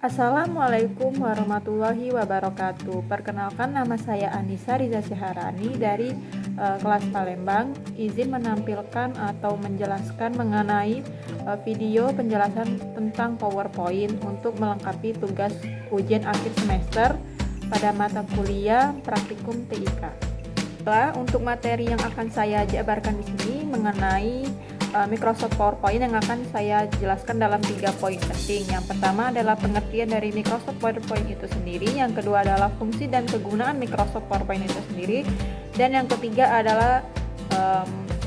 Assalamualaikum warahmatullahi wabarakatuh. Perkenalkan, nama saya Anissa Riza Syaharani dari kelas Palembang. Izin menampilkan atau menjelaskan mengenai video penjelasan tentang PowerPoint untuk melengkapi tugas ujian akhir semester pada mata kuliah praktikum TIK. Untuk materi yang akan saya jabarkan di sini mengenai Microsoft PowerPoint yang akan saya jelaskan dalam 3 poin penting. Yang pertama adalah pengertian dari Microsoft PowerPoint itu sendiri, yang kedua adalah fungsi dan kegunaan Microsoft PowerPoint itu sendiri, dan yang ketiga adalah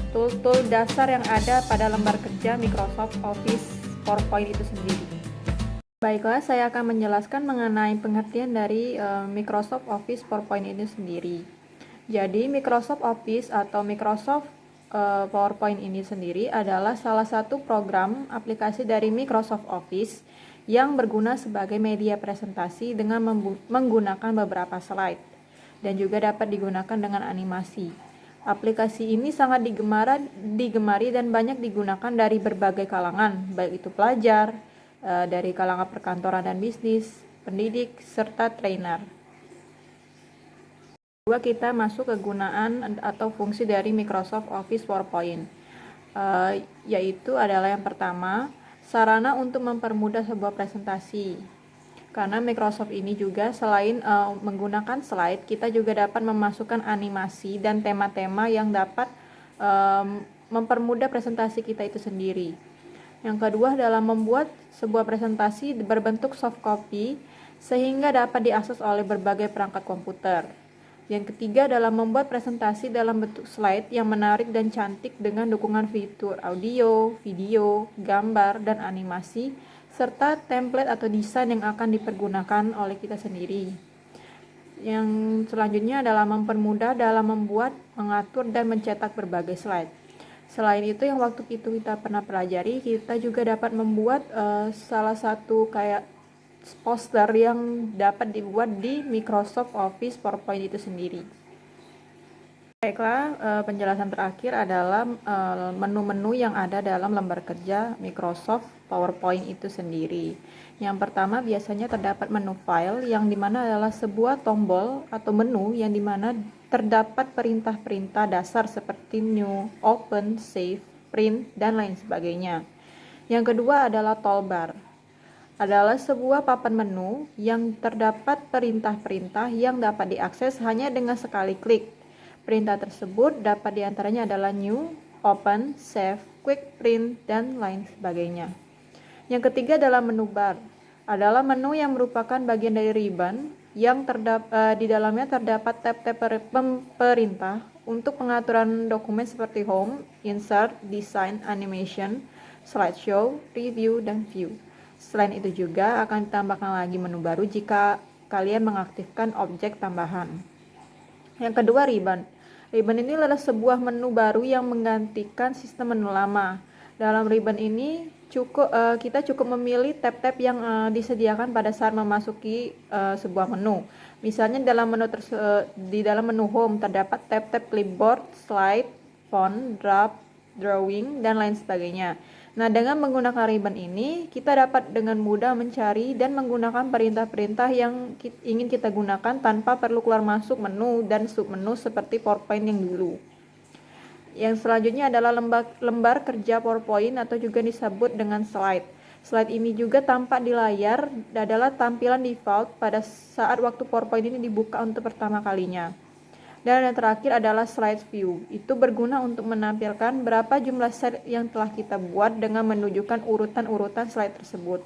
tool-tool dasar yang ada pada lembar kerja Microsoft Office PowerPoint itu sendiri. Baiklah, saya akan menjelaskan mengenai pengertian dari Microsoft Office PowerPoint itu sendiri. Jadi, Microsoft Office atau Microsoft PowerPoint ini sendiri adalah salah satu program aplikasi dari Microsoft Office yang berguna sebagai media presentasi dengan menggunakan beberapa slide dan juga dapat digunakan dengan animasi. Aplikasi ini sangat digemari dan banyak digunakan dari berbagai kalangan, baik itu pelajar, dari kalangan perkantoran dan bisnis, pendidik, serta trainer. Kedua, kita masuk kegunaan atau fungsi dari Microsoft Office PowerPoint, yaitu adalah yang pertama, sarana untuk mempermudah sebuah presentasi. Karena Microsoft ini juga selain menggunakan slide, kita juga dapat memasukkan animasi dan tema-tema yang dapat mempermudah presentasi kita itu sendiri. Yang kedua adalah membuat sebuah presentasi berbentuk soft copy sehingga dapat diakses oleh berbagai perangkat komputer. Yang ketiga adalah membuat presentasi dalam bentuk slide yang menarik dan cantik dengan dukungan fitur audio, video, gambar, dan animasi, serta template atau desain yang akan dipergunakan oleh kita sendiri. Yang selanjutnya adalah mempermudah dalam membuat, mengatur, dan mencetak berbagai slide. Selain itu, yang waktu itu kita pernah pelajari, kita juga dapat membuat salah satu kayak poster yang dapat dibuat di Microsoft Office PowerPoint itu sendiri. Baiklah, penjelasan terakhir adalah menu-menu yang ada dalam lembar kerja Microsoft PowerPoint itu sendiri. Yang pertama biasanya terdapat menu file, yang dimana adalah sebuah tombol atau menu yang dimana terdapat perintah-perintah dasar seperti new, open, save, print, dan lain sebagainya. Yang kedua adalah toolbar, adalah sebuah papan menu yang terdapat perintah-perintah yang dapat diakses hanya dengan sekali klik. Perintah tersebut dapat diantaranya adalah new, open, save, quick print, dan lain sebagainya. Yang ketiga adalah menu bar, adalah menu yang merupakan bagian dari ribbon yang di dalamnya terdapat tab-tab perintah untuk pengaturan dokumen seperti home, insert, design, animation, slideshow, review, dan view. Selain itu juga akan ditambahkan lagi menu baru jika kalian mengaktifkan objek tambahan. Yang kedua, ribbon. Ribbon ini adalah sebuah menu baru yang menggantikan sistem menu lama. Dalam ribbon ini kita cukup memilih tab-tab yang disediakan pada saat memasuki sebuah menu. Misalnya di dalam menu home terdapat tab-tab clipboard, slide, font, draft, drawing, dan lain sebagainya. Nah, dengan menggunakan ribbon ini, kita dapat dengan mudah mencari dan menggunakan perintah-perintah yang ingin kita gunakan tanpa perlu keluar masuk menu dan submenu seperti PowerPoint yang dulu. Yang selanjutnya adalah lembar kerja PowerPoint atau juga disebut dengan slide. Slide ini juga tampak di layar, adalah tampilan default pada saat waktu PowerPoint ini dibuka untuk pertama kalinya. Dan yang terakhir adalah slide view. Itu berguna untuk menampilkan berapa jumlah slide yang telah kita buat dengan menunjukkan urutan-urutan slide tersebut.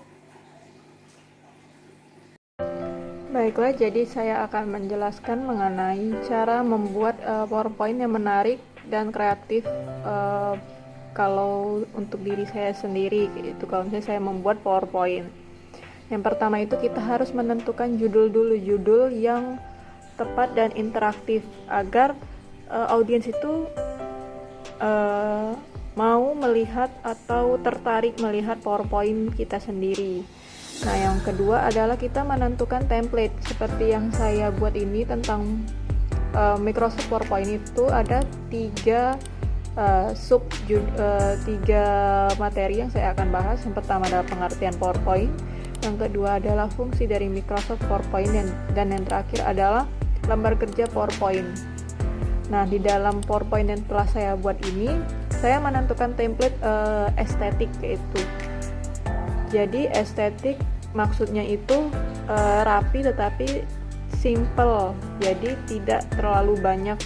Baiklah, jadi saya akan menjelaskan mengenai cara membuat PowerPoint yang menarik dan kreatif kalau untuk diri saya sendiri. Itu kalau misalnya saya membuat PowerPoint. Yang pertama itu kita harus menentukan judul dulu, judul yang tepat dan interaktif agar audiens itu mau melihat atau tertarik melihat PowerPoint kita sendiri. Nah, yang kedua adalah kita menentukan template seperti yang saya buat ini tentang Microsoft PowerPoint. Itu ada tiga materi yang saya akan bahas. Yang pertama adalah pengertian PowerPoint, yang kedua adalah fungsi dari Microsoft PowerPoint, dan yang terakhir adalah lembar kerja PowerPoint. Nah, di dalam PowerPoint yang telah saya buat ini, saya menentukan template estetik yaitu. Jadi estetik maksudnya itu rapi tetapi simple, jadi tidak terlalu banyak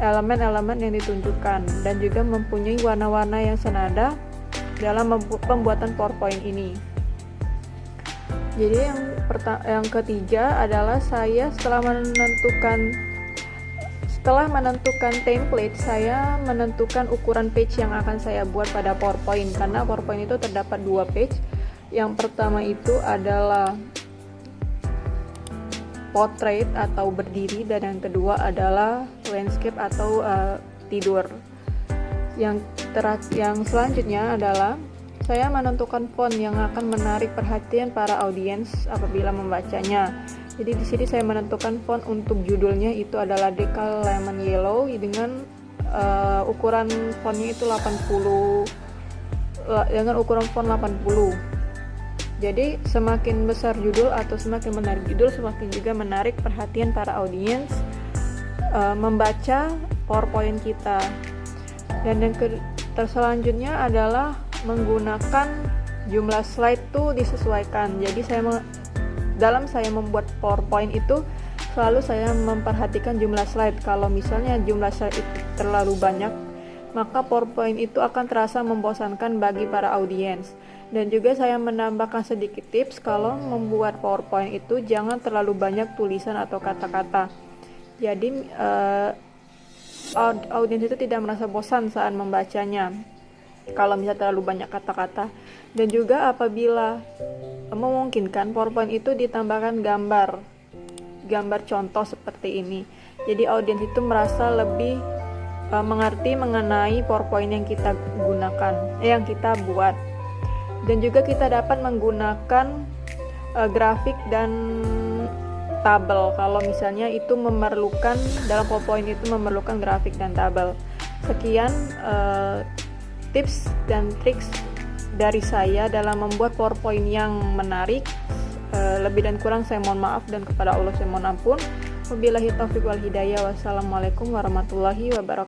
elemen-elemen yang ditunjukkan, dan juga mempunyai warna-warna yang senada dalam pembuatan PowerPoint ini. Jadi yang ketiga adalah saya setelah menentukan template, saya menentukan ukuran page yang akan saya buat pada PowerPoint, karena PowerPoint itu terdapat 2 page. Yang pertama itu adalah portrait atau berdiri, dan yang kedua adalah landscape atau tidur. Yang selanjutnya adalah saya menentukan font yang akan menarik perhatian para audiens apabila membacanya. Jadi di sini saya menentukan font untuk judulnya itu adalah Decal Lemon Yellow dengan ukuran fontnya itu 80 dengan ukuran font 80. Jadi semakin besar judul atau semakin menarik judul, semakin juga menarik perhatian para audiens membaca PowerPoint kita. Dan yang selanjutnya adalah menggunakan jumlah slide itu disesuaikan. Jadi dalam saya membuat PowerPoint itu selalu saya memperhatikan jumlah slide. Kalau misalnya jumlah slide itu terlalu banyak, maka PowerPoint itu akan terasa membosankan bagi para audiens. Dan juga saya menambahkan sedikit tips, kalau membuat PowerPoint itu jangan terlalu banyak tulisan atau kata-kata. Jadi audiens itu tidak merasa bosan saat membacanya kalau misalnya terlalu banyak kata-kata. Dan juga apabila memungkinkan, PowerPoint itu ditambahkan gambar contoh seperti ini. Jadi audiens itu merasa lebih mengerti mengenai PowerPoint yang kita gunakan, yang kita buat. Dan juga kita dapat menggunakan grafik dan tabel kalau misalnya itu memerlukan, dalam PowerPoint itu memerlukan grafik dan tabel. Sekian tips dan triks dari saya dalam membuat PowerPoint yang menarik. Lebih dan kurang saya mohon maaf, dan kepada Allah saya mohon ampun. Wabillahi taufiq wal hidayah. Wassalamualaikum warahmatullahi wabarakatuh.